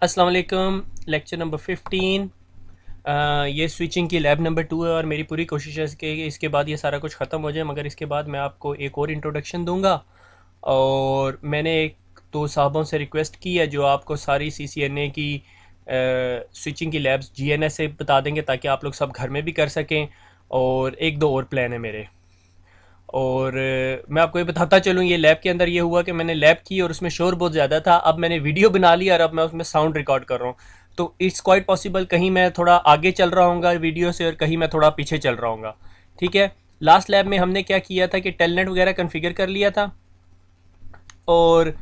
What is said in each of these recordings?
अस्सलाम वालेकुम। Lecture number 15। ये स्विचिंग की लैब नंबर 2 है और मेरी पूरी कोशिश है कि इसके बाद ये सारा कुछ ख़त्म हो जाए, मगर इसके बाद मैं आपको एक और इंट्रोडक्शन दूंगा। और मैंने एक दो साहबों से रिक्वेस्ट की है जो आपको सारी CCNA की स्विचिंग की लैब्स GNS से बता देंगे ताकि आप लोग सब घर में भी कर सकें। और एक दो और प्लान है मेरे। और मैं आपको ये बताता चलूँ, ये लैब के अंदर ये हुआ कि मैंने लैब की और उसमें शोर बहुत ज़्यादा था। अब मैंने वीडियो बना लिया और अब मैं उसमें साउंड रिकॉर्ड कर रहा हूँ। तो इट्स क्वाइट पॉसिबल कहीं मैं थोड़ा आगे चल रहा हूँ वीडियो से और कहीं मैं थोड़ा पीछे चल रहा हूँ। ठीक है। लास्ट लैब में हमने क्या किया था कि टेलनेट वगैरह कन्फिगर कर लिया था और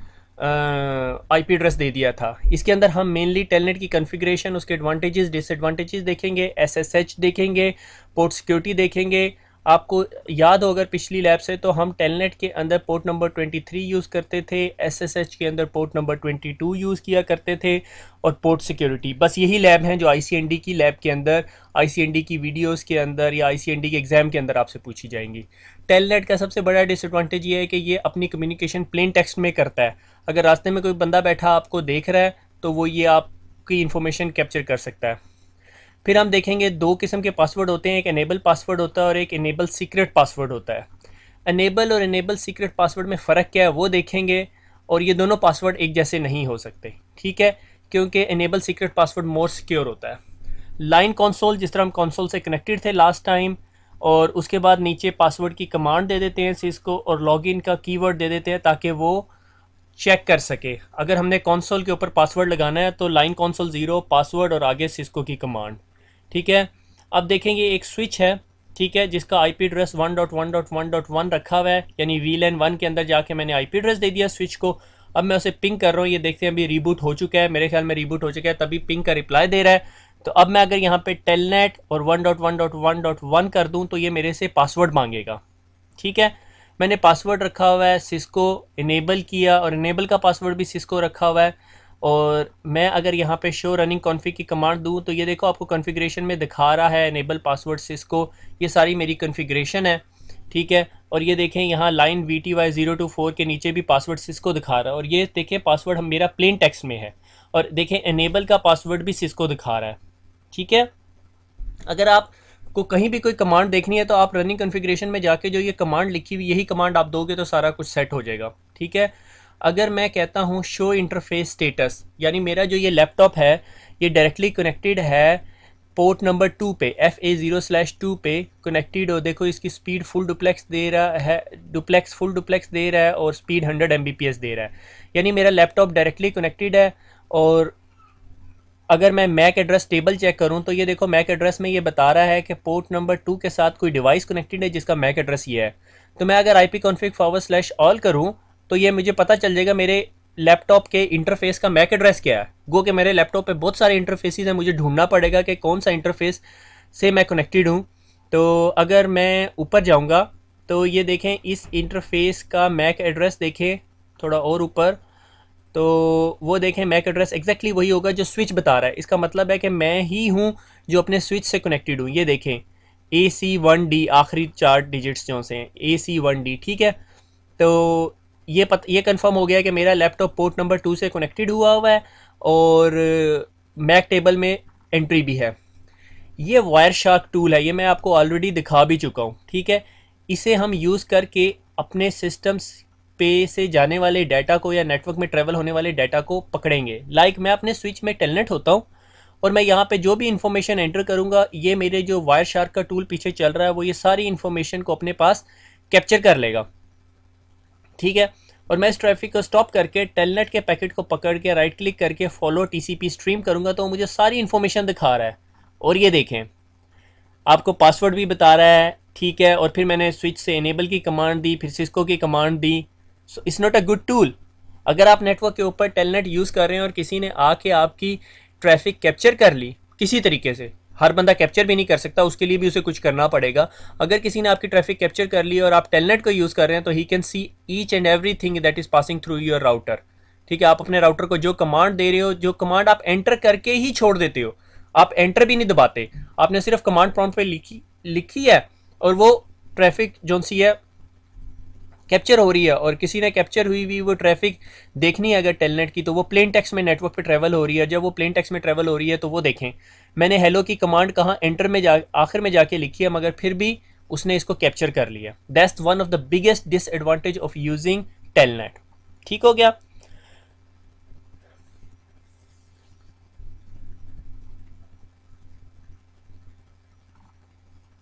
IP एड्रेस दे दिया था। इसके अंदर हम मेनली टेलनेट की कन्फिग्रेशन, उसके एडवांटेजेस डिसएडवांटेजेस देखेंगे, SSH देखेंगे, पोर्ट सिक्योरिटी देखेंगे। आपको याद हो अगर पिछली लैब से, तो हम टेलनेट के अंदर पोर्ट नंबर 23 यूज़ करते थे, SSH के अंदर पोर्ट नंबर 22 यूज़ किया करते थे, और पोर्ट सिक्योरिटी बस यही लैब हैं जो ICND की लैब के अंदर, ICND की वीडियोस के अंदर या ICND के एग्ज़ाम के अंदर आपसे पूछी जाएंगी। टेलनेट का सबसे बड़ा डिसएडवांटेज ये है कि ये अपनी कम्युनिकेशन प्लेन टेक्स्ट में करता है। अगर रास्ते में कोई बंदा बैठा आपको देख रहा है तो वो ये आपकी इन्फॉर्मेशन कैप्चर कर सकता है। फिर हम देखेंगे दो किस्म के पासवर्ड होते हैं, एक एनेबल पासवर्ड होता है और एक एनेबल सीक्रेट पासवर्ड होता है। एनेबल और एनेबल सीक्रेट पासवर्ड में फ़र्क क्या है वो देखेंगे। और ये दोनों पासवर्ड एक जैसे नहीं हो सकते, ठीक है, क्योंकि enable secret password more secure होता है। लाइन कंसोल, जिस तरह हम कंसोल से कनेक्टेड थे लास्ट टाइम, और उसके बाद नीचे पासवर्ड की कमांड दे देते हैं सिस्को और लॉगिन का कीवर्ड दे देते हैं ताकि वो चेक कर सके। अगर हमने कंसोल के ऊपर पासवर्ड लगाना है तो लाइन कंसोल 0 पासवर्ड और आगे सिस्को की कमांड। ठीक है। अब देखेंगे एक स्विच है, ठीक है, जिसका IP एड्रेस 1.1.1.1 रखा हुआ है, यानी VLAN 1 के अंदर जाके मैंने IP एड्रेस दे दिया स्विच को। अब मैं उसे पिंग कर रहा हूँ, ये देखते हैं अभी रिबूट हो चुका है, मेरे ख्याल में रिबूट हो चुका है, तभी पिंग का रिप्लाई दे रहा है। तो अब मैं अगर यहाँ पे टेलनेट और 1.1.1.1 कर दूँ तो ये मेरे से पासवर्ड मांगेगा। ठीक है। मैंने पासवर्ड रखा हुआ है सिस्को, इनेबल किया और इनेबल का पासवर्ड भी सिस्को रखा हुआ है। और मैं अगर यहाँ पे शो रनिंग कॉन्फ़िग की कमांड दूँ तो ये देखो आपको कॉन्फ़िगरेशन में दिखा रहा है इनेबल पासवर्ड सिस्को। ये सारी मेरी कॉन्फ़िगरेशन है, ठीक है। और ये देखें यहाँ लाइन VTY024 के नीचे भी पासवर्ड सिस्को दिखा रहा है, और ये देखें पासवर्ड हम मेरा प्लेन टेक्स्ट में है, और देखें इनेबल का पासवर्ड भी सिस्को दिखा रहा है। ठीक है। अगर आप को कहीं भी कोई कमांड देखनी है तो आप रनिंग कॉन्फ़िगरेशन में जाके जो ये कमांड लिखी हुई यही कमांड आप दोगे तो सारा कुछ सेट हो जाएगा। ठीक है। अगर मैं कहता हूँ शो इंटरफेस स्टेटस, यानी मेरा जो ये लैपटॉप है ये डायरेक्टली कनेक्टेड है पोर्ट नंबर 2 पे, FA0/2 पे कनेक्टेड हो। देखो इसकी स्पीड फुल डुप्लेक्स दे रहा है, फुल डुप्लेक्स दे रहा है और स्पीड 100 Mbps दे रहा है, यानी मेरा लैपटॉप डायरेक्टली कनेक्टेड है। और अगर मैं मैक एड्रेस टेबल चेक करूं तो ये देखो मैक एड्रेस में ये बता रहा है कि पोर्ट नंबर 2 के साथ कोई डिवाइस कनेक्टेड है जिसका मैक एड्रेस ये है। तो मैं अगर IP config/all करूं तो ये मुझे पता चल जाएगा मेरे लैपटॉप के इंटरफेस का मैक एड्रेस क्या है। गो कि मेरे लैपटॉप पे बहुत सारे इंटरफेसेस हैं, मुझे ढूंढना पड़ेगा कि कौन सा इंटरफेस से मैं कनेक्टेड हूँ। तो अगर मैं ऊपर जाऊँगा तो ये देखें इस इंटरफेस का मैक एड्रेस देखें थोड़ा और ऊपर, तो वो देखें मैक एड्रेस एग्जैक्टली वही होगा जो स्विच बता रहा है। इसका मतलब है कि मैं ही हूँ जो अपने स्विच से कनेक्टेड हूँ। ये देखें AC1D आखिरी 4 डिजिट्स जो से हैं AC1D, ठीक है। तो ये कंफर्म हो गया कि मेरा लैपटॉप पोर्ट नंबर 2 से कनेक्टेड हुआ है और मैक टेबल में एंट्री भी है। ये वायर शार्क टूल है, ये मैं आपको ऑलरेडी दिखा भी चुका हूँ, ठीक है। इसे हम यूज़ करके अपने सिस्टम्स पे से जाने वाले डाटा को या नेटवर्क में ट्रेवल होने वाले डाटा को पकड़ेंगे। लाइक मैं अपने स्विच में टेलनेट होता हूँ और मैं यहाँ पे जो भी इन्फॉर्मेशन एंटर करूँगा ये मेरे जो वायर शार्क का टूल पीछे चल रहा है वो ये सारी इन्फॉर्मेशन को अपने पास कैप्चर कर लेगा, ठीक है। और मैं इस ट्रैफिक को स्टॉप करके टेलनेट के पैकेट को पकड़ के राइट क्लिक करके फॉलो TCP स्ट्रीम करूँगा तो मुझे सारी इन्फॉर्मेशन दिखा रहा है। और ये देखें आपको पासवर्ड भी बता रहा है, ठीक है। और फिर मैंने स्विच से इनेबल की कमांड दी, फिर सिस्को की command the. So it's not a good tool. अगर आप नेटवर्क के ऊपर टेलनेट यूज़ कर रहे हैं और किसी ने आके आपकी ट्रैफिक कैप्चर कर ली किसी तरीके से, हर बंदा कैप्चर भी नहीं कर सकता, उसके लिए भी उसे कुछ करना पड़ेगा। अगर किसी ने आपकी ट्रैफिक कैप्चर कर ली और आप टेलनेट को यूज़ कर रहे हैं तो he can see each and every thing that is passing through your router, ठीक है। आप अपने राउटर को जो कमांड दे रहे हो, जो कमांड आप एंटर करके ही छोड़ देते हो, आप एंटर भी नहीं दबाते, आपने सिर्फ कमांड प्रॉम्प्ट पे लिखी लिखी है और वो ट्रैफिक जो सी है कैप्चर हो रही है और किसी ने कैप्चर हुई हुई वो ट्रैफिक देखनी है अगर टेलनेट की, तो वो प्लेन टेक्स्ट में नेटवर्क पे ट्रैवल हो रही है। जब वो प्लेन टेक्स्ट में ट्रैवल हो रही है तो वो देखें मैंने हेलो की कमांड कहाँ एंटर में जा आखिर में जाके लिखी है, मगर फिर भी उसने इसको कैप्चर कर लिया। That's one of the biggest disadvantage of using telnet. ठीक हो गया।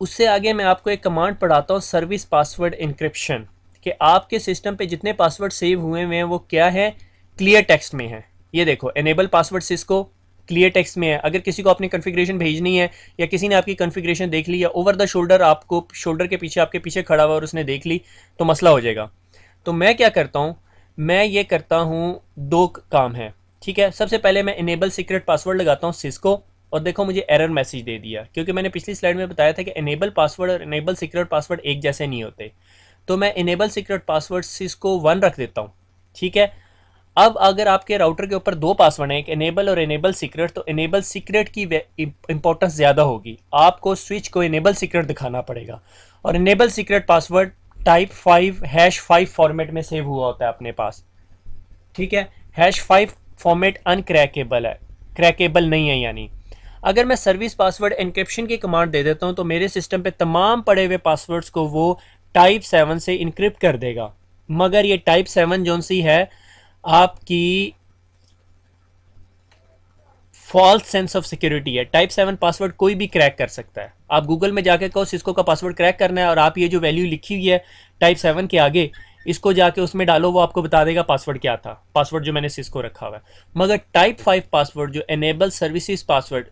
उससे आगे मैं आपको एक कमांड पढ़ाता हूँ, सर्विस पासवर्ड इंक्रिप्शन, कि आपके सिस्टम पे जितने पासवर्ड सेव हुए हुए हैं वो क्या है, क्लियर टेक्स्ट में है। ये देखो, enable password Cisco clear text में है। अगर किसी को अपनी कॉन्फ़िगरेशन भेजनी है या किसी ने आपकी कॉन्फ़िगरेशन देख ली या ओवर द शोल्डर आपको शोल्डर के पीछे आपके पीछे खड़ा हुआ और उसने देख ली तो मसला हो जाएगा। तो मैं क्या करता हूँ, मैं ये करता हूँ, दो काम है। ठीक है, सबसे पहले मैं इनेबल सीक्रेट पासवर्ड लगाता हूँ सिस्को, और देखो मुझे एरर मैसेज दे दिया, क्योंकि मैंने पिछली स्लाइड में बताया था कि इनेबल पासवर्ड और इनेबल सीक्रेट पासवर्ड एक जैसे नहीं होते। तो मैं इनेबल सीक्रेट पासवर्ड सिस्को 1 रख देता हूँ। ठीक है, अब अगर आपके राउटर के ऊपर दो पासवर्ड हैं, एक इनेबल और इनेबल सीक्रेट, तो इनेबल सीक्रेट की इंपॉर्टेंस ज़्यादा होगी, आपको स्विच को इनेबल सीक्रेट दिखाना पड़ेगा। और enable secret password type 5 #5 format में सेव हुआ होता है अपने पास। ठीक है, #5 फॉर्मेट अनक्रैकेबल है, क्रैकेबल नहीं है। यानी अगर मैं सर्विस पासवर्ड एन्क्रिप्शन की कमांड दे देता हूं तो मेरे सिस्टम पे तमाम पड़े हुए पासवर्ड्स को वो टाइप 7 से इनक्रिप्ट कर देगा। मगर ये टाइप 7 जो सी है आपकी फॉल्स सेंस ऑफ सिक्योरिटी है। टाइप 7 पासवर्ड कोई भी क्रैक कर सकता है। आप गूगल में जाके कहो सिस्को का पासवर्ड क्रैक करना है और आप ये जो वैल्यू लिखी हुई है टाइप 7 के आगे, इसको जाके उसमें डालो, वो आपको बता देगा पासवर्ड क्या था, पासवर्ड जो मैंने सिस्को रखा हुआ है। मगर टाइप 5 पासवर्ड जो enable services password,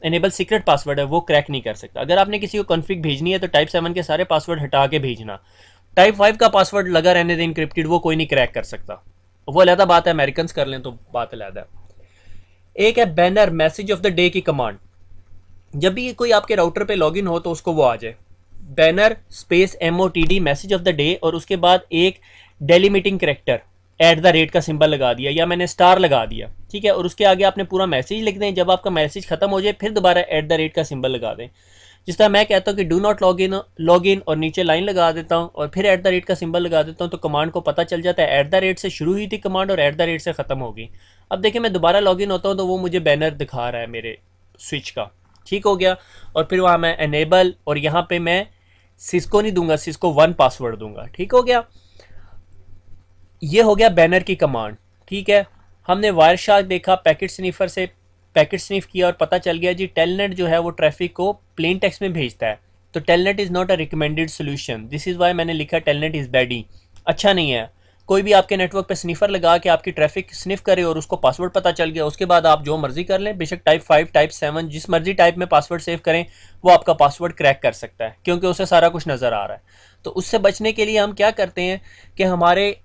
enable secret password है, वो क्रैक नहीं कर सकता। अगर आपने किसी को कॉन्फ़िग भेजनी है तो टाइप 7 के सारे पासवर्ड हटा के भेजना। टाइप 5 का पासवर्ड लगा रहने दे इनक्रिप्टेड, वो कोई नहीं क्रैक कर सकता। वो अलहदा बात है, अमेरिकन कर लें तो बात अलहदा है। एक है banner message of the day की कमांड। जब भी कोई आपके राउटर पे लॉगिन हो तो उसको वो आ जाए, banner space MOTD message of the day, और उसके बाद एक डेलीमिटिंग करेक्टर @ का सिंबल लगा दिया या मैंने स्टार लगा दिया। ठीक है, और उसके आगे आपने पूरा मैसेज लिख दें। जब आपका मैसेज खत्म हो जाए फिर दोबारा @ का सिंबल लगा दें। जिस तरह मैं कहता हूँ कि डू नॉट लॉगिन और नीचे लाइन लगा देता हूँ और फिर @ का सिंबल लगा देता हूँ, तो कमांड को पता चल जाता है @ से शुरू हुई थी कमांड और @ से ख़त्म होगी। अब देखिए मैं दोबारा लॉगिन होता हूँ तो वो मुझे बैनर दिखा रहा है मेरे स्विच का। ठीक हो गया। और फिर वहाँ मैं एनेबल, और यहाँ पे मैं सिस्को नहीं दूंगा, सिस्को 1 पासवर्ड दूंगा। ठीक हो गया, ये हो गया बैनर की कमांड। ठीक है, हमने वायरशार्क देखा, पैकेट स्नीफर से पैकेट स्निफ किया और पता चल गया जी टेलनेट जो है वो ट्रैफिक को प्लेन टेक्स्ट में भेजता है। तो telnet is not a recommended solution, this is why मैंने लिखा टेलनेट इज़ बैडी, अच्छा नहीं है। कोई भी आपके नेटवर्क पे स्निफर लगा के आपकी ट्रैफिक स्निफ करे और उसको पासवर्ड पता चल गया, उसके बाद आप जो मर्जी कर लें, बेशक टाइप 5 टाइप 7 जिस मर्जी टाइप में पासवर्ड सेव करें, वो आपका पासवर्ड क्रैक कर सकता है क्योंकि उसे सारा कुछ नज़र आ रहा है। तो उससे बचने के लिए हम क्या करते हैं कि हमारे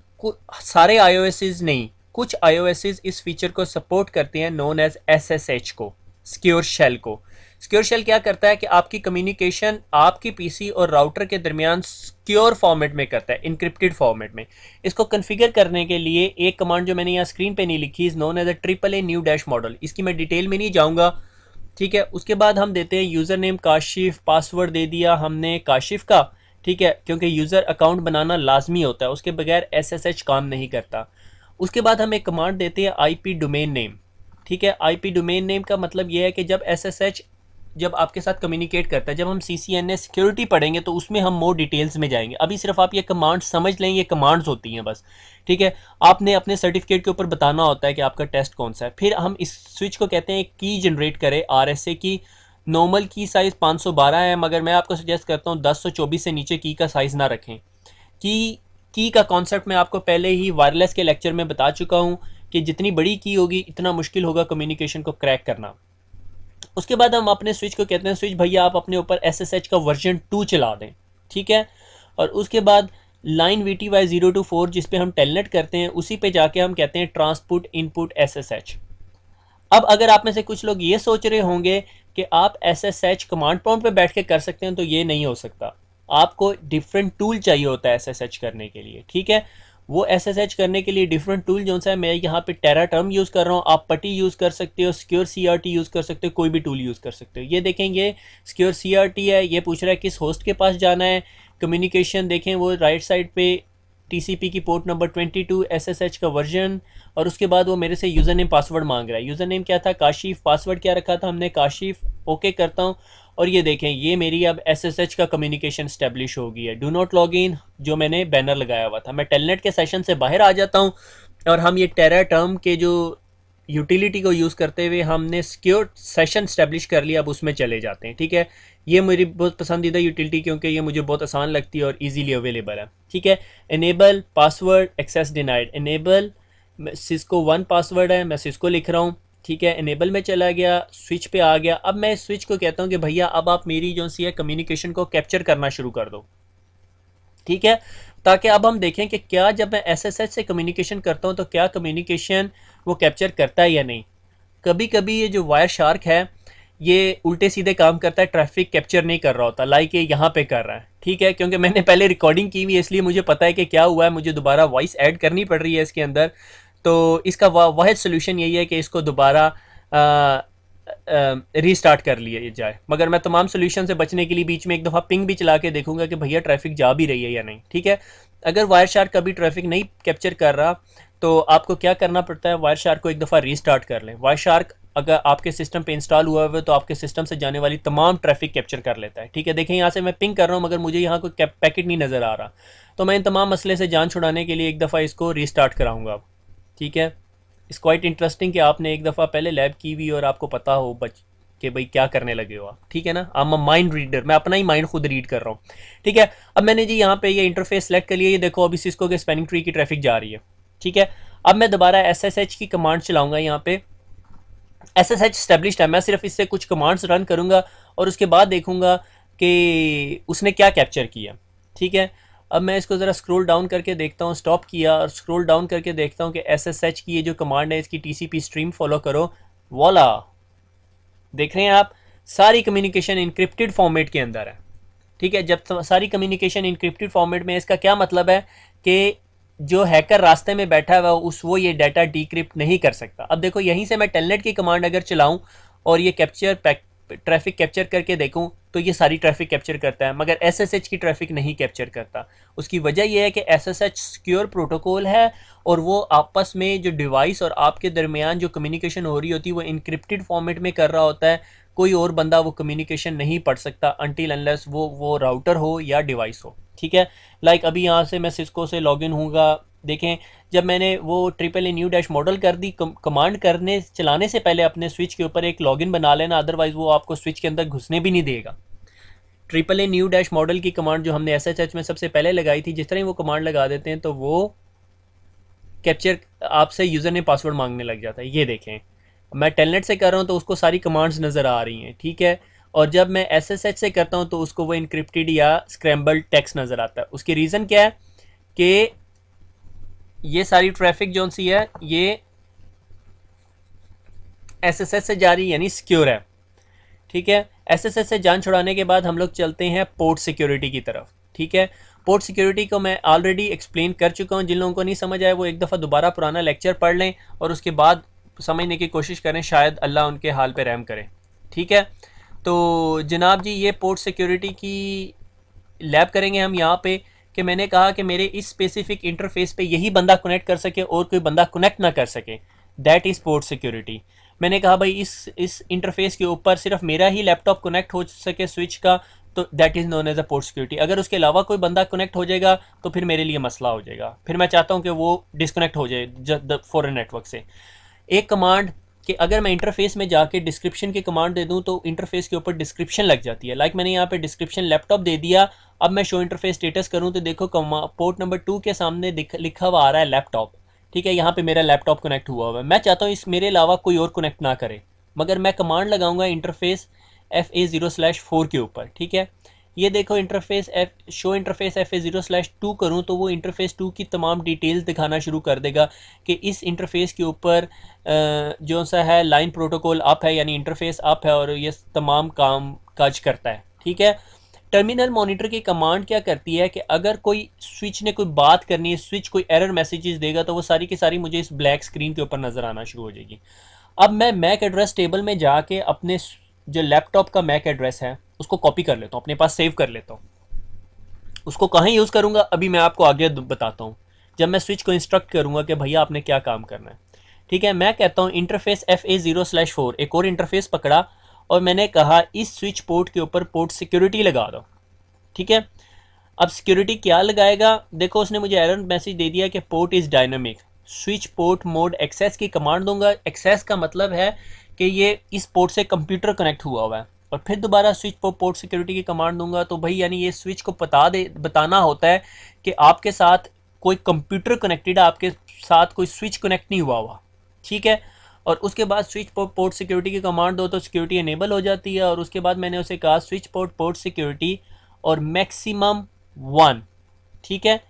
सारे iOS नहीं, कुछ iOS इस फीचर को सपोर्ट करते हैं, नोन एज SSH को, सिक्योर शेल को। सिक्योर शेल क्या करता है कि आपकी कम्युनिकेशन आपकी पीसी और राउटर के दरमियान सिक्योर फॉर्मेट में करता है, इनक्रिप्टेड फॉर्मेट में। इसको कॉन्फ़िगर करने के लिए एक कमांड जो मैंने यहाँ स्क्रीन पे नहीं लिखी, is known as a AAA new dash model, इसकी मैं डिटेल में नहीं जाऊँगा। ठीक है, उसके बाद हम देते हैं यूज़र नेम काशिफ, पासवर्ड दे दिया हमने काशिफ का। ठीक है, क्योंकि यूज़र अकाउंट बनाना लाजमी होता है, उसके बगैर SSH काम नहीं करता। उसके बाद हम एक कमांड देते हैं IP डोमेन नेम। ठीक है, IP डोमेन नेम का मतलब यह है कि जब SSH जब आपके साथ कम्युनिकेट करता है, जब हम CCNA सिक्योरिटी पढ़ेंगे तो उसमें हम मोर डिटेल्स में जाएंगे। अभी सिर्फ आप ये कमांड समझ लें, ये कमांड्स होती हैं बस। ठीक है, आपने अपने सर्टिफिकेट के ऊपर बताना होता है कि आपका टेस्ट कौन सा है। फिर हम इस स्विच को कहते हैं की जनरेट करें, RSA की। नॉर्मल की साइज़ 512 है, मगर मैं आपको सजेस्ट करता हूँ 1024 से नीचे की का साइज़ ना रखें। की का कॉन्सेप्ट मैं आपको पहले ही वायरलेस के लेक्चर में बता चुका हूँ कि जितनी बड़ी की होगी इतना मुश्किल होगा कम्युनिकेशन को क्रैक करना। उसके बाद हम अपने स्विच को कहते हैं स्विच भैया आप अपने ऊपर SSH का वर्जन 2 चला दें। ठीक है, और उसके बाद लाइन VTY 0 to 4 जिस पे हम टेलनेट करते हैं, उसी पे जाके हम कहते हैं ट्रांसपुट इनपुट SSH। अब अगर आप में से कुछ लोग ये सोच रहे होंगे कि आप SSH कमांड प्रॉम्प्ट पे बैठ के कर सकते हैं, तो ये नहीं हो सकता। आपको डिफरेंट टूल चाहिए होता है SSH करने के लिए। ठीक है, वो SSH करने के लिए डिफरेंट टूल जो सा है, मैं यहाँ पे टेराटर्म यूज़ कर रहा हूँ, आप पटी यूज़ कर सकते हो, सिक्योर CRT यूज़ कर सकते हो, कोई भी टूल यूज़ कर सकते हो। ये देखें, ये सिक्योर CRT है, ये पूछ रहा है किस होस्ट के पास जाना है। कम्युनिकेशन देखें, वो राइट साइड पे टीसीपी की पोर्ट नंबर 22, एसएसएच का वर्जन, और उसके बाद वो मेरे से यूज़र नेम पासवर्ड मांग रहा है। यूज़र नेम क्या था? काशिफ। पासवर्ड क्या रखा था हमने? काशिफ। ओके करता हूँ और ये देखें, ये मेरी अब एसएसएच का कम्युनिकेशन स्टैब्लिश हो गई है। डू नॉट लॉग इन जो मैंने बैनर लगाया हुआ था। मैं टेलनेट के सेशन से बाहर आ जाता हूँ और हम ये टेरा टर्म के जो यूटिलिटी को यूज़ करते हुए हमने सिक्योर सेशन स्टैब्लिश कर लिया। अब उसमें चले जाते हैं। ठीक है, ये मेरी बहुत पसंदीदा यूटिलिटी क्योंकि ये मुझे बहुत आसान लगती है और इजीली अवेलेबल है। ठीक है, enable password access denied. Enable Cisco 1 password है, मैं सिस्को लिख रहा हूँ। ठीक है, इनेबल में चला गया, स्विच पे आ गया। अब मैं स्विच को कहता हूँ कि भैया अब आप मेरी जो सी है कम्युनिकेशन को कैप्चर करना शुरू कर दो। ठीक है, ताकि अब हम देखें कि क्या जब मैं एसएसएच से कम्युनिकेशन करता हूँ तो क्या कम्युनिकेशन वो कैप्चर करता है या नहीं। कभी कभी ये जो वायर शार्क है ये उल्टे सीधे काम करता है, ट्रैफिक कैप्चर नहीं कर रहा होता, लाइक ये यहाँ पे कर रहा है। ठीक है, क्योंकि मैंने पहले रिकॉर्डिंग की हुई है इसलिए मुझे पता है कि क्या हुआ है, मुझे दोबारा वॉइस ऐड करनी पड़ रही है इसके अंदर। तो इसका वाहिद सोल्यूशन यही है कि इसको दोबारा रीस्टार्ट कर लिया जाए। मगर मैं तमाम सोल्यूशन से बचने के लिए बीच में एक दफ़ा पिंग भी चला के देखूंगा कि भैया ट्रैफिक जा भी रही है या नहीं। ठीक है, अगर वायर शार्क कभी ट्रैफिक नहीं कैप्चर कर रहा तो आपको क्या करना पड़ता है? वायर शार्क को एक दफ़ा रीस्टार्ट कर लें। वायर शार्क अगर आपके सिस्टम पे इंस्टॉल हुआ है तो आपके सिस्टम से जाने वाली तमाम ट्रैफिक कैप्चर कर लेता है। ठीक है, देखें यहाँ से मैं पिंग कर रहा हूँ मगर मुझे यहाँ कोई पैकेट नहीं नज़र आ रहा, तो मैं इन तमाम मसले से जान छुड़ाने के लिए एक दफ़ा इसको रीस्टार्ट कराऊंगा। ठीक है, इट्स क्वाइट इंटरेस्टिंग कि आपने एक दफ़ा पहले लैब की हुई और आपको पता हो कि भाई क्या करने लगे हो आप। ठीक है ना, आई एम माइंड रीडर, मैं अपना ही माइंड खुद रीड कर रहा हूँ। ठीक है, अब मैंने जी यहाँ पे ये इंटरफेस सेलेक्ट कर लिया। ये देखो अभी सिस्को के स्पैनिंग ट्री की ट्रैफिक जा रही है। ठीक है, अब मैं दोबारा एसएसएच की कमांड चलाऊंगा। यहाँ पे एसएसएच स्टैब्लिश्ड है, मैं सिर्फ इससे कुछ कमांड्स रन करूंगा और उसके बाद देखूंगा कि उसने क्या कैप्चर किया। ठीक है, अब मैं इसको ज़रा स्क्रॉल डाउन करके देखता हूँ। स्टॉप किया और स्क्रॉल डाउन करके देखता हूँ कि एसएसएच की ये जो कमांड है इसकी टीसीपी स्ट्रीम फॉलो करो। वॉला, देख रहे हैं आप, सारी कम्युनिकेशन इनक्रिप्टेड फॉर्मेट के अंदर है। ठीक है, जब सारी कम्युनिकेशन इनक्रिप्टेड फॉर्मेट में, इसका क्या मतलब है कि जो हैकर रास्ते में बैठा हुआ वो ये डाटा डिक्रिप्ट नहीं कर सकता। अब देखो यहीं से मैं टेलनेट की कमांड अगर चलाऊं और ये ट्रैफिक कैप्चर करके देखूं तो ये सारी ट्रैफिक कैप्चर करता है मगर एसएसएच की ट्रैफिक नहीं कैप्चर करता। उसकी वजह यह है कि एसएसएच सिक्योर प्रोटोकॉल है और वो आपस में जो डिवाइस और आपके दरमियान जो कम्युनिकेशन हो रही होती है वो इनक्रिप्टेड फॉर्मेट में कर रहा होता है। कोई और बंदा वो कम्युनिकेशन नहीं पढ़ सकता अनटिल अनलेस वो राउटर हो या डिवाइस हो। ठीक है, लाइक अभी यहाँ से मैं सिस्को से लॉगिन होऊंगा। देखें, जब मैंने वो triple a new dash model कर दी, कमांड करने चलाने से पहले अपने स्विच के ऊपर एक लॉगिन बना लेना, अदरवाइज वो आपको स्विच के अंदर घुसने भी नहीं देगा। Triple a new dash model की कमांड जो हमने एसएचएच में सबसे पहले लगाई थी, जिस तरह ही वो कमांड लगा देते हैं तो वो कैप्चर आपसे यूज़र ने पासवर्ड मांगने लग जाता है। ये देखें, मैं टेलनेट से कर रहा हूँ तो उसको सारी कमांड्स नज़र आ रही हैं। ठीक है, और जब मैं एसएसएच से करता हूँ तो उसको वो इनक्रिप्टेड या स्क्रैम्बल्ड टेक्स्ट नज़र आता है। उसकी रीज़न क्या है कि ये सारी ट्रैफिक जो सी है ये एसएसएच से जा रही यानी सिक्योर है। ठीक है, एसएसएच से जान छुड़ाने के बाद हम लोग चलते हैं पोर्ट सिक्योरिटी की तरफ। ठीक है, पोर्ट सिक्योरिटी को मैं ऑलरेडी एक्सप्लेन कर चुका हूँ। जिन लोगों को नहीं समझ आया वो एक दफ़ा दोबारा पुराना लेक्चर पढ़ लें और उसके बाद समझने की कोशिश करें, शायद अल्लाह उनके हाल पे रहम करे। ठीक है, तो जनाब जी ये पोर्ट सिक्योरिटी की लैब करेंगे हम यहाँ पे कि मैंने कहा कि मेरे इस स्पेसिफिक इंटरफेस पे यही बंदा कनेक्ट कर सके और कोई बंदा कनेक्ट ना कर सके, दैट इज़ पोर्ट सिक्योरिटी। मैंने कहा भाई इस इंटरफेस के ऊपर सिर्फ मेरा ही लैपटॉप कनेक्ट हो सके स्विच का, तो that is known as a port security. अगर उसके अलावा कोई बंदा कनेक्ट हो जाएगा तो फिर मेरे लिए मसला हो जाएगा, फिर मैं चाहता हूँ कि वो डिस्कनेक्ट हो जाए फॉरेन नेटवर्क से। एक कमांड कि अगर मैं इंटरफेस में जाके डिस्क्रिप्शन की कमांड दे दूं तो इंटरफेस के ऊपर डिस्क्रिप्शन लग जाती है। लाइक मैंने यहाँ पे डिस्क्रिप्शन लैपटॉप दे दिया। अब मैं शो इंटरफेस स्टेटस करूँ तो देखो पोर्ट नंबर 2 के सामने लिखा हुआ आ रहा है लैपटॉप। ठीक है, यहाँ पे मेरा लैपटॉप कनेक्ट हुआ हुआ है। मैं चाहता हूँ इस मेरे अलावा कोई और कनेक्ट ना करे, मगर मैं कमांड लगाऊंगा इंटरफेस FA0/4 के ऊपर। ठीक है, ये देखो इंटरफेस शो इंटरफेस FA0/2 करूँ तो वो इंटरफेस 2 की तमाम डिटेल्स दिखाना शुरू कर देगा कि इस इंटरफेस के ऊपर जो सा है लाइन प्रोटोकॉल अप है यानी इंटरफेस अप है और ये तमाम काम काज करता है। ठीक है, टर्मिनल मॉनिटर की कमांड क्या करती है कि अगर कोई स्विच ने कोई बात करनी है, स्विच कोई एरर मैसेजेस देगा तो वो सारी की सारी मुझे इस ब्लैक स्क्रीन के ऊपर नज़र आना शुरू हो जाएगी। अब मैं मैक एड्रेस टेबल में जाके अपने जो लैपटॉप का मैक एड्रेस है उसको कॉपी कर लेता हूँ, अपने पास सेव कर लेता हूँ। उसको कहाँ यूज़ करूँगा अभी मैं आपको आगे बताता हूँ। जब मैं स्विच को इंस्ट्रक्ट करूँगा कि भैया आपने क्या काम करना है। ठीक है, मैं कहता हूँ इंटरफेस FA0/4, एक और इंटरफेस पकड़ा और मैंने कहा इस स्विच पोर्ट के ऊपर पोर्ट सिक्योरिटी लगा दो। ठीक है, अब सिक्योरिटी क्या लगाएगा, देखो उसने मुझे एरर मैसेज दे दिया कि port is dynamic. Switch port mode access की कमांड दूंगा। एक्सेस का मतलब है कि ये इस पोर्ट से कंप्यूटर कनेक्ट हुआ है, और फिर दोबारा स्विच पोर्ट सिक्योरिटी की कमांड दूंगा। तो भाई यानी ये स्विच को बताना होता है कि आपके साथ कोई कंप्यूटर कनेक्टेड है, आपके साथ कोई स्विच कनेक्ट नहीं हुआ। ठीक है, और उसके बाद स्विच पोर्ट सिक्योरिटी की कमांड दो तो सिक्योरिटी इनेबल हो जाती है। और उसके बाद मैंने उसे कहा स्विच पोर्ट सिक्योरिटी और मैक्सिमम 1। ठीक है,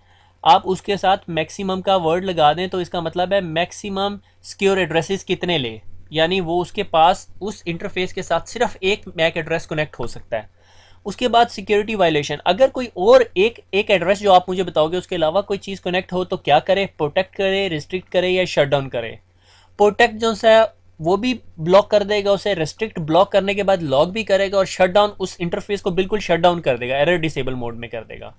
आप उसके साथ मैक्सिमम का वर्ड लगा दें तो इसका मतलब है मैक्सिमम सिक्योर एड्रेसेस कितने ले, यानी वो उसके पास उस इंटरफेस के साथ सिर्फ एक मैक एड्रेस कनेक्ट हो सकता है। उसके बाद सिक्योरिटी वायलेशन, अगर कोई और एक एड्रेस जो आप मुझे बताओगे उसके अलावा कोई चीज़ कनेक्ट हो तो क्या करे, प्रोटेक्ट करे, रिस्ट्रिक्ट करे या शट डाउन करे। प्रोटेक्ट जो है वो भी ब्लॉक कर देगा उसे, रेस्ट्रिक्ट ब्लॉक करने के बाद लॉक भी करेगा, और शट डाउन उस इंटरफेस को बिल्कुल शट डाउन कर देगा, एरर डिसेबल मोड में कर देगा।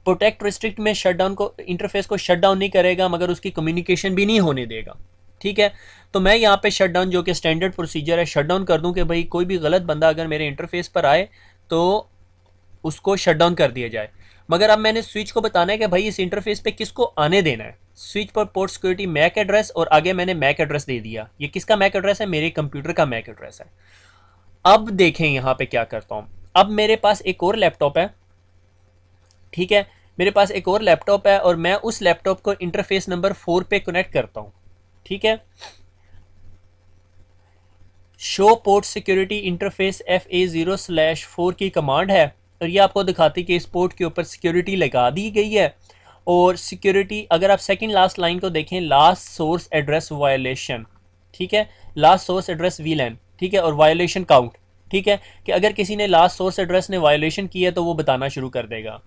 प्रोटेक्ट रिस्ट्रिक्ट में शट डाउन को, इंटरफेस को शट डाउन नहीं करेगा मगर उसकी कम्युनिकेशन भी नहीं होने देगा। ठीक है, तो मैं यहाँ पे शट डाउन जो कि स्टैंडर्ड प्रोसीजर है शट डाउन कर दूं कि भाई कोई भी गलत बंदा अगर मेरे इंटरफेस पर आए तो उसको शट डाउन कर दिया जाए। मगर अब मैंने स्विच को बताना है कि भाई इस इंटरफेस पे किसको आने देना है। स्विच पर पोर्ट सिक्योरिटी मैक एड्रेस, और आगे मैंने मैक एड्रेस दे दिया। ये किसका मैक एड्रेस है, मेरे कंप्यूटर का मैक एड्रेस है। अब देखें यहाँ पे क्या करता हूँ। अब मेरे पास एक और लैपटॉप है। ठीक है, मेरे पास एक और लैपटॉप है और मैं उस लैपटॉप को इंटरफेस नंबर 4 पे कनेक्ट करता हूँ। ठीक है, show port security interface FA0/4 की कमांड है, और ये आपको दिखाती कि इस पोर्ट के ऊपर सिक्योरिटी लगा दी गई है। और सिक्योरिटी अगर आप सेकंड लास्ट लाइन को देखें, लास्ट सोर्स एड्रेस वायलेशन। ठीक है, लास्ट सोर्स एड्रेस VLAN। ठीक है, और वायलेशन काउंट। ठीक है, कि अगर किसी ने लास्ट सोर्स एड्रेस ने वायलेशन किया तो वो बताना शुरू कर देगा।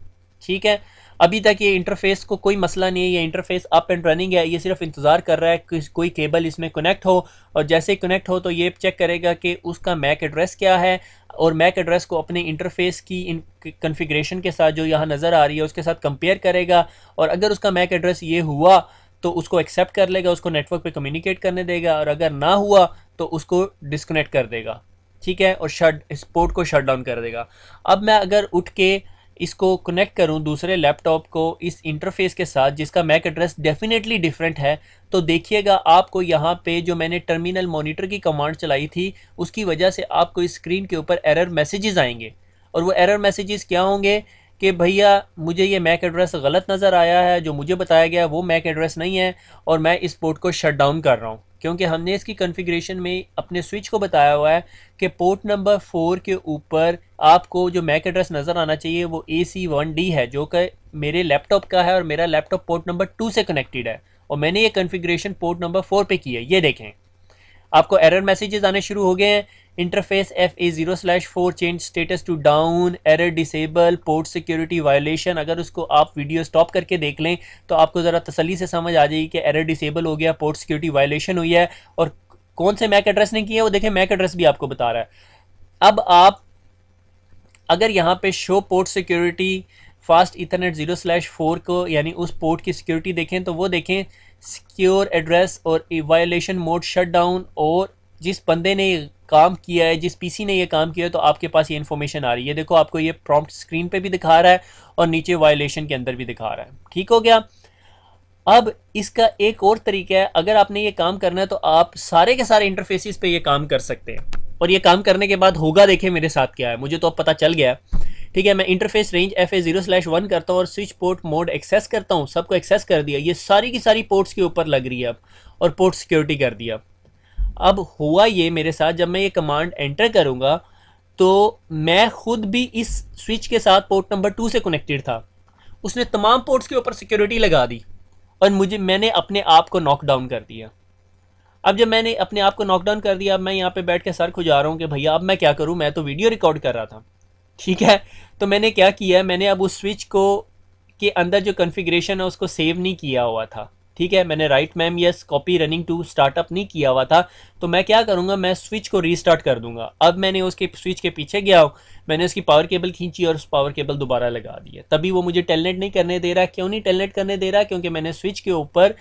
ठीक है, अभी तक ये इंटरफेस को कोई मसला नहीं है, ये इंटरफेस अप एंड रनिंग है। ये सिर्फ इंतज़ार कर रहा है कि कोई केबल इसमें कनेक्ट हो, और जैसे ही कनेक्ट हो तो ये चेक करेगा कि उसका मैक एड्रेस क्या है, और मैक एड्रेस को अपने इंटरफेस की इन कन्फिग्रेशन के साथ जो यहाँ नज़र आ रही है उसके साथ कंपेयर करेगा। और अगर उसका मैक एड्रेस ये हुआ तो उसको एक्सेप्ट कर लेगा, उसको नेटवर्क पे कम्युनिकेट करने देगा, और अगर ना हुआ तो उसको डिस्कनेक्ट कर देगा। ठीक है, और इस पोर्ट को शट डाउन कर देगा। अब मैं अगर उठ के इसको कनेक्ट करूं दूसरे लैपटॉप को इस इंटरफेस के साथ जिसका मैक एड्रेस डेफिनेटली डिफरेंट है, तो देखिएगा आपको यहाँ पे जो मैंने टर्मिनल मॉनिटर की कमांड चलाई थी उसकी वजह से आपको इस स्क्रीन के ऊपर एरर मैसेजेस आएंगे। और वो एरर मैसेजेस क्या होंगे कि भैया मुझे ये मैक एड्रेस गलत नज़र आया है, जो मुझे बताया गया वो मैक एड्रेस नहीं है, और मैं इस पोर्ट को शट डाउन कर रहा हूँ। क्योंकि हमने इसकी कॉन्फ़िगरेशन में अपने स्विच को बताया हुआ है कि पोर्ट नंबर 4 के ऊपर आपको जो मैक एड्रेस नज़र आना चाहिए वो AC1D है, जो कि मेरे लैपटॉप का है, और मेरा लैपटॉप पोर्ट नंबर 2 से कनेक्टेड है, और मैंने ये कॉन्फ़िगरेशन पोर्ट नंबर 4 पे की है। ये देखें, आपको एरर मैसेजेस आने शुरू हो गए हैं। Interface FA0/4 change status to down, error disable, port security violation. अगर उसको आप वीडियो स्टॉप करके देख लें तो आपको ज़रा तसल्ली से समझ आ जाएगी कि एरर डिसेबल हो गया, पोर्ट सिक्योरिटी वायलेशन हुई है, और कौन से मैक एड्रेस ने किया वो देखें, मैक एड्रेस भी आपको बता रहा है। अब आप अगर यहाँ पे show port security fast Ethernet 0/4 को यानी उस पोर्ट की सिक्योरिटी देखें तो वो देखें सिक्योर एड्रेस और वायलेशन मोड शट डाउन, और जिस बंदे ने ये काम किया है, जिस पीसी ने ये काम किया है, तो आपके पास ये इन्फॉर्मेशन आ रही है। देखो आपको ये प्रॉम्प्ट स्क्रीन पे भी दिखा रहा है और नीचे वायलेशन के अंदर भी दिखा रहा है। ठीक हो गया। अब इसका एक और तरीका है, अगर आपने ये काम करना है तो आप सारे के सारे इंटरफेसिस पे ये काम कर सकते हैं, और ये काम करने के बाद होगा देखें मेरे साथ क्या है, मुझे तो अब पता चल गया। ठीक है, मैं इंटरफेस रेंज FA0/1 करता हूँ और स्विच पोर्ट मोड एक्सेस करता हूँ, सबको एक्सेस कर दिया, ये सारी की सारी पोर्ट्स के ऊपर लग रही है अब, और पोर्ट सिक्योरिटी कर दिया। अब हुआ ये मेरे साथ, जब मैं ये कमांड एंटर करूँगा तो मैं खुद भी इस स्विच के साथ पोर्ट नंबर 2 से कनेक्टेड था, उसने तमाम पोर्ट्स के ऊपर सिक्योरिटी लगा दी, और मैंने अपने आप को नॉकडाउन कर दिया। अब जब मैंने अपने आप को नॉकडाउन कर दिया, अब मैं यहाँ पे बैठ के सर खुजा रहा हूँ कि भैया अब मैं क्या करूँ, मैं तो वीडियो रिकॉर्ड कर रहा था। ठीक है, तो मैंने क्या किया, मैंने अब उस स्विच को के अंदर जो कॉन्फ़िगरेशन है उसको सेव नहीं किया हुआ था। ठीक है, मैंने write mem yes copy running to startup नहीं किया हुआ था, तो मैं क्या करूँगा, मैं स्विच को रीस्टार्ट कर दूंगा। अब मैंने उसके स्विच के पीछे गया हूँ, मैंने उसकी पावर केबल खींची और उस पावर केबल दोबारा लगा दी है, तभी वो मुझे टेलनेट नहीं करने दे रहा। क्यों नहीं टेलनेट करने दे रहा? क्योंकि मैंने स्विच के ऊपर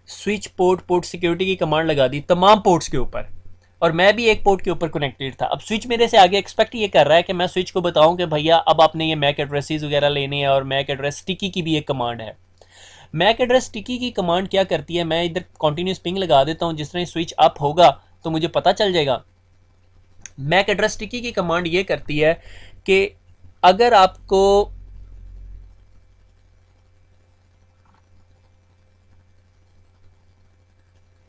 स्विच पोर्ट सिक्योरिटी की कमांड लगा दी तमाम पोर्ट्स के ऊपर, और मैं भी एक पोर्ट के ऊपर कनेक्टेड था। अब स्विच मेरे से आगे एक्सपेक्ट ये कर रहा है कि मैं स्विच को बताऊं कि भैया अब आपने ये मैक एड्रेसेस वगैरह लेने हैं, और मैक एड्रेस स्टिकी की भी एक कमांड है। मैक एड्रेस स्टिकी की कमांड क्या करती है, मैं इधर कॉन्टिन्यूस पिंग लगा देता हूँ, जिस तरह स्विच अप होगा तो मुझे पता चल जाएगा। मैक एड्रेस स्टिकी की कमांड ये करती है कि अगर आपको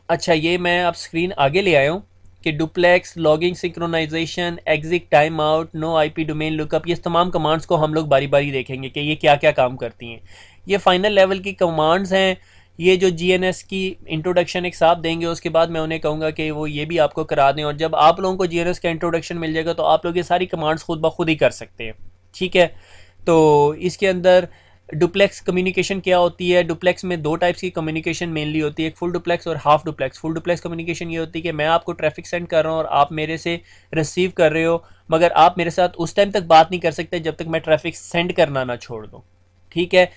अच्छा, ये मैं आप स्क्रीन आगे ले आया हूँ कि duplex, logging synchronization, exit, time out, no IP domain lookup, ये तमाम कमांड्स को हम लोग बारी बारी देखेंगे कि ये क्या क्या काम करती हैं। ये फाइनल लेवल की कमांड्स हैं। ये जो जीएनएस की इंट्रोडक्शन एक साथ देंगे, उसके बाद मैं उन्हें कहूँगा कि वो ये भी आपको करा दें, और जब आप लोगों को जीएनएस का इंट्रोडक्शन मिल जाएगा तो आप लोग ये सारी कमांड्स खुद ब खुद ही कर सकते हैं। ठीक है, तो इसके अंदर डुप्लेक्स कम्युनिकेशन क्या होती है? डुप्लेक्स में दो टाइप्स की कम्युनिकेशन मेनली होती है, एक फुल डुप्लेक्स और half duplex. Full duplex communication ये होती है कि मैं आपको ट्रैफिक सेंड कर रहा हूँ और आप मेरे से रिसीव कर रहे हो, मगर आप मेरे साथ उस टाइम तक बात नहीं कर सकते जब तक मैं ट्रैफिक सेंड करना ना छोड़ दूँ। ठीक है,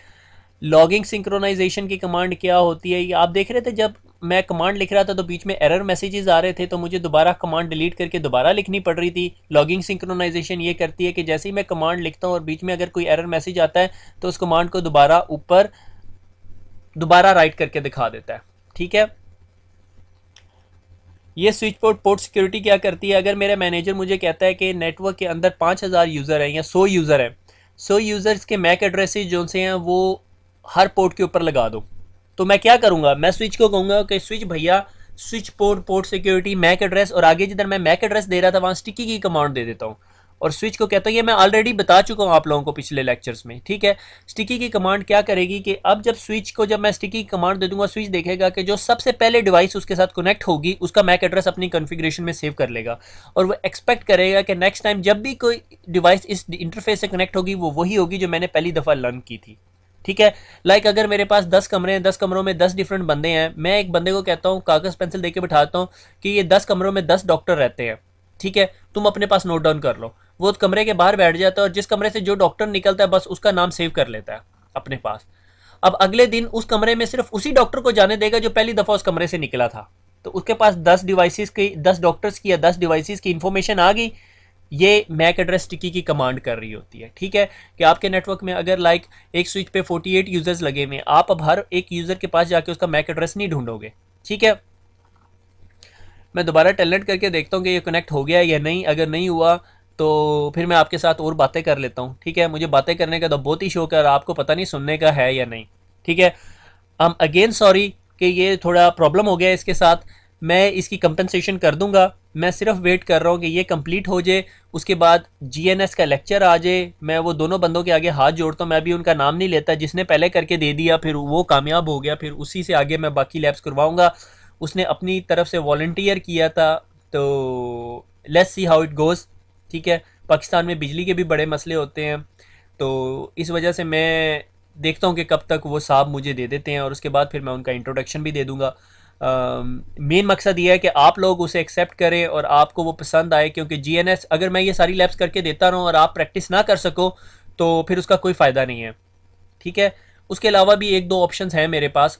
लॉगिंग सिंक्रोनाइजेशन की कमांड क्या होती है? ये आप देख रहे थे जब मैं कमांड लिख रहा था तो बीच में एरर मैसेजेस आ रहे थे, तो मुझे दोबारा कमांड डिलीट करके दोबारा लिखनी पड़ रही थी। लॉगिंग सिंक्रोनाइजेशन ये करती है कि जैसे ही मैं कमांड लिखता हूँ और बीच में अगर कोई एरर मैसेज आता है तो उस कमांड को दोबारा ऊपर दोबारा राइट करके दिखा देता है। ठीक है, ये स्विच पोर्ट सिक्योरिटी क्या करती है? अगर मेरा मैनेजर मुझे कहता है कि नेटवर्क के अंदर 5000 यूज़र हैं या 100 यूज़र हैं, 100 यूज़र्स के मैक एड्रेसेस जो से हैं वो हर पोर्ट के ऊपर लगा दो, तो मैं क्या करूंगा, मैं स्विच को कहूंगा कि स्विच भैया switch port security MAC address, और आगे जिधर मैं मैक एड्रेस दे रहा था वहां स्टिकी की कमांड दे देता हूँ, और स्विच को कहता हूँ, ये मैं ऑलरेडी बता चुका हूँ आप लोगों को पिछले लेक्चर्स में। ठीक है, स्टिकी की कमांड क्या करेगी कि अब जब स्विच को जब मैं स्टिकी की कमांड दे दूंगा, स्विच देखेगा कि जो सबसे पहले डिवाइस उसके साथ कनेक्ट होगी उसका मैक एड्रेस अपनी कॉन्फ़िगरेशन में सेव कर लेगा, और वो एक्सपेक्ट करेगा कि नेक्स्ट टाइम जब भी कोई डिवाइस इस इंटरफेस से कनेक्ट होगी वो वही होगी जो मैंने पहली दफ़ा लर्न की थी। ठीक है, लाइक अगर मेरे पास 10 कमरे हैं, 10 कमरों में 10 डिफरेंट बंदे हैं, मैं एक बंदे को कहता हूँ, कागज़ पेंसिल दे के बिठाता हूँ कि ये 10 कमरों में 10 डॉक्टर रहते हैं, ठीक है, तुम अपने पास नोट डाउन कर लो। वो कमरे के बाहर बैठ जाता है और जिस कमरे से जो डॉक्टर निकलता है बस उसका नाम सेव कर लेता है अपने पास। अब अगले दिन उस कमरे में सिर्फ उसी डॉक्टर को जाने देगा जो पहली दफ़ा उस कमरे से निकला था, तो उसके पास 10 डिवाइसेस की, 10 डॉक्टर्स की या 10 डिवाइसेस की इंफॉर्मेशन आ गई। ये मैक एड्रेस टिकी की कमांड कर रही होती है। ठीक है, कि आपके नेटवर्क में अगर लाइक एक स्विच पे 48 यूजर्स लगे हुए हैं, आप अब हर एक यूजर के पास जाके उसका मैक एड्रेस नहीं ढूंढोगे। ठीक है, मैं दोबारा टेलनेट करके देखता हूँ कि ये कनेक्ट हो गया या नहीं। अगर नहीं हुआ तो फिर मैं आपके साथ और बातें कर लेता हूँ। ठीक है, मुझे बातें करने का तो बहुत ही शौक है, आपको पता नहीं सुनने का है या नहीं। ठीक है, अगेन सॉरी कि ये थोड़ा प्रॉब्लम हो गया इसके साथ, मैं इसकी कंपनसेशन कर दूंगा। मैं सिर्फ वेट कर रहा हूँ कि ये कंप्लीट हो जाए, उसके बाद जीएनएस का लेक्चर आ जाए। मैं वो दोनों बंदों के आगे हाथ जोड़ता हूँ, मैं भी उनका नाम नहीं लेता, जिसने पहले करके दे दिया फिर वो कामयाब हो गया, फिर उसी से आगे मैं बाकी लैब्स करवाऊँगा। उसने अपनी तरफ से वॉलंटियर किया था, तो let's see how it goes. ठीक है, पाकिस्तान में बिजली के भी बड़े मसले होते हैं, तो इस वजह से मैं देखता हूँ कि कब तक वो साहब मुझे दे देते हैं, और उसके बाद फिर मैं उनका इंट्रोडक्शन भी दे दूँगा। मेन मकसद ये है कि आप लोग उसे एक्सेप्ट करें और आपको वो पसंद आए, क्योंकि जीएनएस अगर मैं ये सारी लैब्स करके देता रहूँ और आप प्रैक्टिस ना कर सको तो फिर उसका कोई फ़ायदा नहीं है। ठीक है, उसके अलावा भी एक दो ऑप्शंस हैं मेरे पास,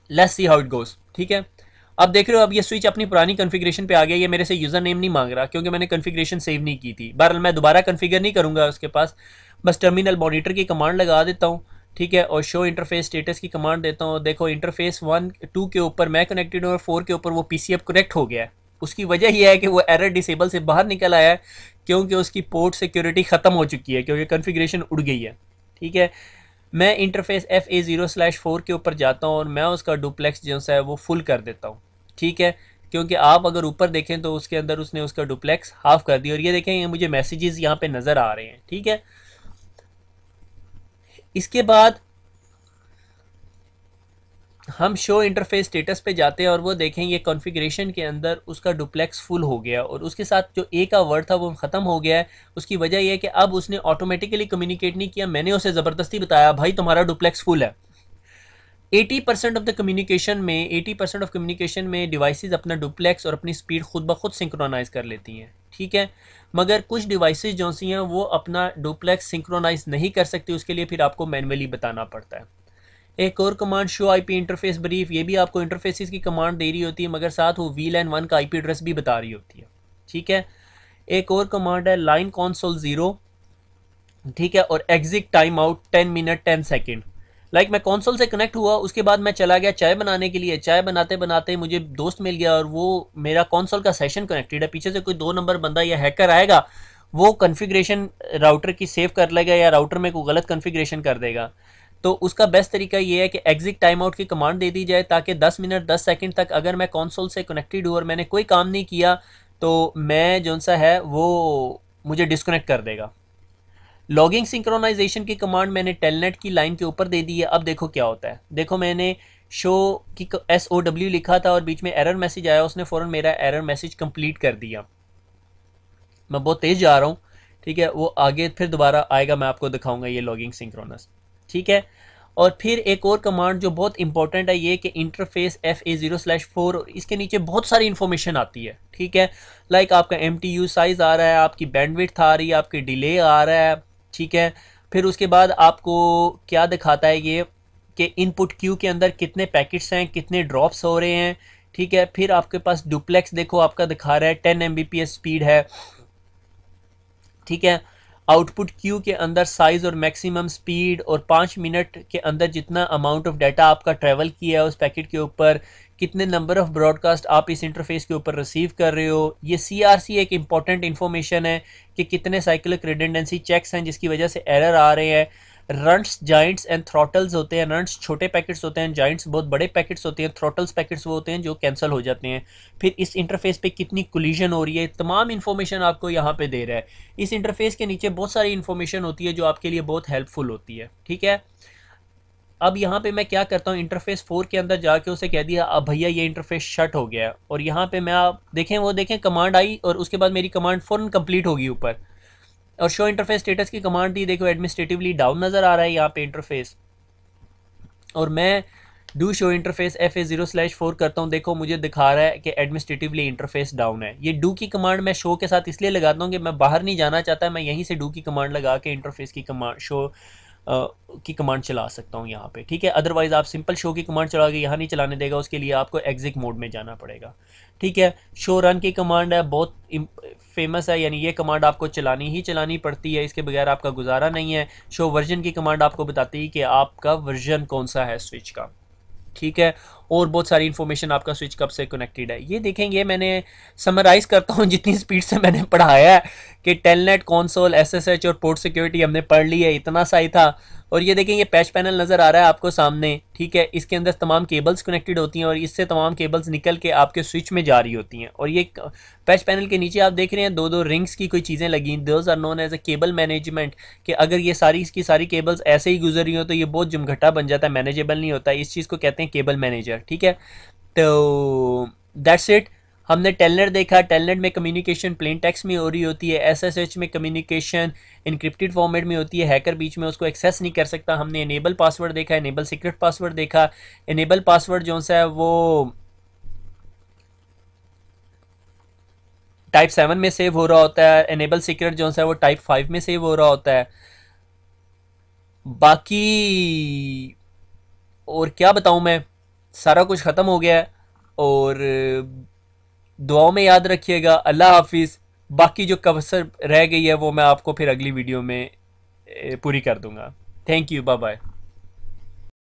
let's see how it goes. ठीक है, अब देख रहे हो अब ये स्विच अपनी पुरानी कॉन्फ़िगरेशन पे आ गया। ये मेरे से यूज़र नेम नहीं मांग रहा क्योंकि मैंने कॉन्फ़िगरेशन सेव नहीं की थी। बहरहाल मैं दोबारा कॉन्फ़िगर नहीं करूँगा उसके पास, बस टर्मिनल मॉनिटर की कमांड लगा देता हूँ। ठीक है, और शो इंटरफेस स्टेटस की कमांड देता हूँ। देखो इंटरफेस 1 2 के ऊपर मैं कनेक्टेड हूँ और 4 के ऊपर वो पीसीएफ कनेक्ट हो गया है। उसकी वजह यह है कि वो एरर डिसेबल से बाहर निकल आया है, क्योंकि उसकी पोर्ट सिक्योरिटी ख़त्म हो चुकी है, क्योंकि कॉन्फ़िगरेशन उड़ गई है। ठीक है, मैं इंटरफेस FA0/4 के ऊपर जाता हूँ और मैं उसका डुप्लेक्स जो है वो फुल कर देता हूँ। ठीक है, क्योंकि आप अगर ऊपर देखें तो उसके अंदर उसने उसका डुप्लेक्स हाफ कर दिया, और ये देखें ये मुझे मैसेजेस यहाँ पे नज़र आ रहे हैं। ठीक है, इसके बाद हम शो इंटरफेस स्टेटस पे जाते हैं और वो देखें ये कॉन्फ़िगरेशन के अंदर उसका डुप्लेक्स फुल हो गया, और उसके साथ जो ए का वर्ड था वो ख़त्म हो गया है। उसकी वजह यह है कि अब उसने ऑटोमेटिकली कम्युनिकेट नहीं किया, मैंने उसे ज़बरदस्ती बताया भाई तुम्हारा डुप्लेक्स फुल है। 80% ऑफ द कम्युनिकेशन में 80% ऑफ कम्युनिकेशन में डिवाइसेस अपना डुप्लेक्स और अपनी स्पीड खुद ब खुद सिंक्रोनाइज कर लेती हैं, ठीक है। मगर कुछ डिवाइसेस जो सी हैं वो अपना डुप्लेक्स सिंक्रोनाइज नहीं कर सकती, उसके लिए फिर आपको मैनुअली बताना पड़ता है। एक और command show IP interface brief, ये भी आपको इंटरफेसेस की कमांड दे रही होती है मगर साथ वो VLAN 1 का आईपी एड्रेस भी बता रही होती है, ठीक है। एक और कमांड है लाइन कंसोल 0, ठीक है, और exit time out 10 minute 10 second. Like मैं कंसोल से कनेक्ट हुआ, उसके बाद मैं चला गया चाय बनाने के लिए, चाय बनाते बनाते मुझे दोस्त मिल गया और वो मेरा कंसोल का सेशन कनेक्टेड है, पीछे से कोई 2 नंबर बंदा या हैकर आएगा, वो कॉन्फ़िगरेशन राउटर की सेव कर लेगा या राउटर में कोई गलत कॉन्फ़िगरेशन कर देगा। तो उसका बेस्ट तरीका ये है कि एग्जिट टाइम आउट की कमांड दे दी जाए, ताकि 10 मिनट 10 सेकंड तक अगर मैं कंसोल से कनेक्टेड हूँ और मैंने कोई काम नहीं किया तो मैं जो सा है वो मुझे डिस्कनेक्ट कर देगा। लॉगिंग सिंक्रोनाइजेशन की कमांड मैंने टेलनेट की लाइन के ऊपर दे दी है। अब देखो क्या होता है, देखो मैंने शो की SOW लिखा था और बीच में एरर मैसेज आया, उसने फ़ौरन मेरा एरर मैसेज कंप्लीट कर दिया। मैं बहुत तेज़ जा रहा हूँ, ठीक है, वो आगे फिर दोबारा आएगा, मैं आपको दिखाऊंगा ये लॉगिंग सिंक्रोनस, ठीक है। और फिर एक और कमांड जो बहुत इंपॉर्टेंट है ये कि इंटरफेस FA0/4, इसके नीचे बहुत सारी इंफॉर्मेशन आती है, ठीक है। लाइक आपका MTU साइज़ आ रहा है, आपकी बैंडविड्थ आ रही है, आपकी डिले आ रहा है, ठीक है। फिर उसके बाद आपको क्या दिखाता है ये कि इनपुट क्यू के अंदर कितने पैकेट्स हैं, कितने ड्रॉप्स हो रहे हैं, ठीक है। फिर आपके पास डुप्लेक्स देखो आपका दिखा रहा है 10 Mbps स्पीड है, ठीक है। आउटपुट क्यू के अंदर साइज और मैक्सिमम स्पीड और 5 मिनट के अंदर जितना अमाउंट ऑफ डाटा आपका ट्रैवल किया है उस पैकेट के ऊपर, कितने नंबर ऑफ ब्रॉडकास्ट आप इस इंटरफेस के ऊपर रिसीव कर रहे हो। ये CRC एक इंपॉर्टेंट इन्फॉर्मेशन है कि कितने साइक्लिक रिडंडेंसी चेक्स हैं जिसकी वजह से एरर आ रहे हैं। रंट्स, जाइंट्स एंड थ्रॉटल्स होते हैं, रंट्स छोटे पैकेट्स होते हैं, जाइंट्स बहुत बड़े पैकेट्स होते हैं, थ्रॉटल्स पैकेट्स वो होते हैं जो कैंसिल हो जाते हैं। फिर इस इंटरफेस पे कितनी कोलिजन हो रही है, तमाम इन्फॉर्मेशन आपको यहाँ पे दे रहा है। इस इंटरफेस के नीचे बहुत सारी इन्फॉर्मेशन होती है जो आपके लिए बहुत हेल्पफुल होती है, ठीक है। अब यहाँ पे मैं क्या करता हूँ, इंटरफेस 4 के अंदर जाके उसे कह दिया अब भैया ये इंटरफेस शट हो गया है, और यहाँ पे मैं आप देखें वो देखें कमांड आई और उसके बाद मेरी कमांड फ़ौरन कंप्लीट होगी ऊपर, और शो इंटरफेस स्टेटस की कमांड दी, देखो एडमिनिस्ट्रेटिवली डाउन नज़र आ रहा है यहाँ पे इंटरफेस, और मैं डू शो इंटरफेस FA0/4 करता हूँ, देखो मुझे दिखा रहा है कि एडमिनिस्ट्रेटिवली इंटरफेस डाउन है। ये डू की कमांड मैं शो के साथ इसलिए लगाता हूँ कि मैं बाहर नहीं जाना चाहता, मैं यहीं से डू की कमांड लगा के इंटरफेस की कमांड शो की कमांड चला सकता हूँ यहाँ पे, ठीक है। अदरवाइज़ आप सिंपल शो की कमांड चला के यहाँ नहीं चलाने देगा, उसके लिए आपको एग्जिट मोड में जाना पड़ेगा, ठीक है। शो रन की कमांड है, बहुत फेमस है, यानी ये कमांड आपको चलानी ही चलानी पड़ती है, इसके बगैर आपका गुजारा नहीं है। शो वर्जन की कमांड आपको बताती है कि आपका वर्जन कौन सा है स्विच का, ठीक है। और बहुत सारी इन्फॉर्मेशन आपका स्विच कब से कनेक्टेड है ये देखेंगे। मैंने समराइज़ करता हूँ जितनी स्पीड से मैंने पढ़ाया है कि टेलनेट, कंसोल, SSH और पोर्ट सिक्योरिटी हमने पढ़ ली है, इतना सा ही था। और ये देखें ये पैच पैनल नज़र आ रहा है आपको सामने, ठीक है। इसके अंदर तमाम केबल्स कनेक्टेड होती हैं और इससे तमाम केबल्स निकल के आपके स्विच में जा रही होती हैं। और ये पैच पैनल के नीचे आप देख रहे हैं 2-2 रिंग्स की कोई चीज़ें लगी, those are known as a cable management, कि अगर ये सारी इसकी सारी केबल्स ऐसे ही गुजर रही हो तो ये बहुत जमघटा बन जाता है, मैनेजेबल नहीं होता, इस चीज़ को कहते हैं केबल मैनेजर, ठीक है। तो दैट्स इट, हमने टेलनेट देखा, टेलनेट में कम्युनिकेशन प्लेन टेक्स्ट में हो रही होती है, SSH में कम्युनिकेशन इनक्रिप्टेड फॉर्मेट में होती है, हैकर बीच में उसको एक्सेस नहीं कर सकता। हमने इनेबल पासवर्ड देखा, इनेबल सीक्रेट पासवर्ड देखा। इनेबल पासवर्ड जो सा है वो टाइप 7 में सेव हो रहा होता है, इनेबल सीक्रेट जो सा है वो टाइप 5 में सेव हो रहा होता है। बाकी और क्या बताऊं मैं, सारा कुछ ख़त्म हो गया है। और दुआओं में याद रखिएगा। अल्लाह हाफिज़। बाकी जो कसर रह गई है वो मैं आपको फिर अगली वीडियो में पूरी कर दूंगा। Thank you, bye bye.